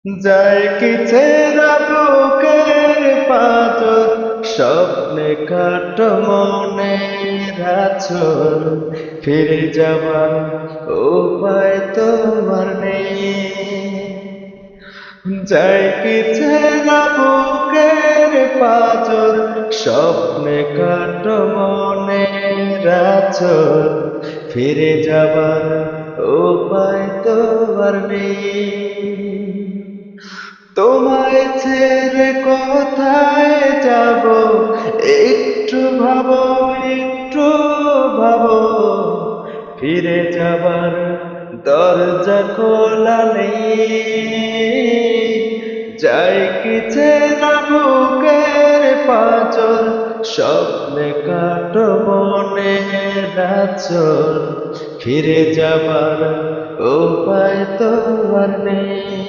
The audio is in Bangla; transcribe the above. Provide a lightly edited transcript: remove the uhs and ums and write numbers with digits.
যায় কি ছেঁড়া বুকের পাঁজর, স্বপ্নে কাটো মনের আঁচল, ফিরে যাবার উপায় তোমার নেই। যায় কি ছেঁড়া বুকের পাঁজর, স্বপ্নে কাটো মনের আঁচল, ফিরে যাবার উপায় তোমার নেই। তোমায় ছেড়ে কোথায় যাব, একটু ভাবো, একটু ভাবো, ফিরে যাবার দরজা খোলা নেই। যাই কি চেনা বুকের পাঁজর, স্বপ্নে কাটো মনে নাচর, ফিরে যাবার উপায় তো আর নেই।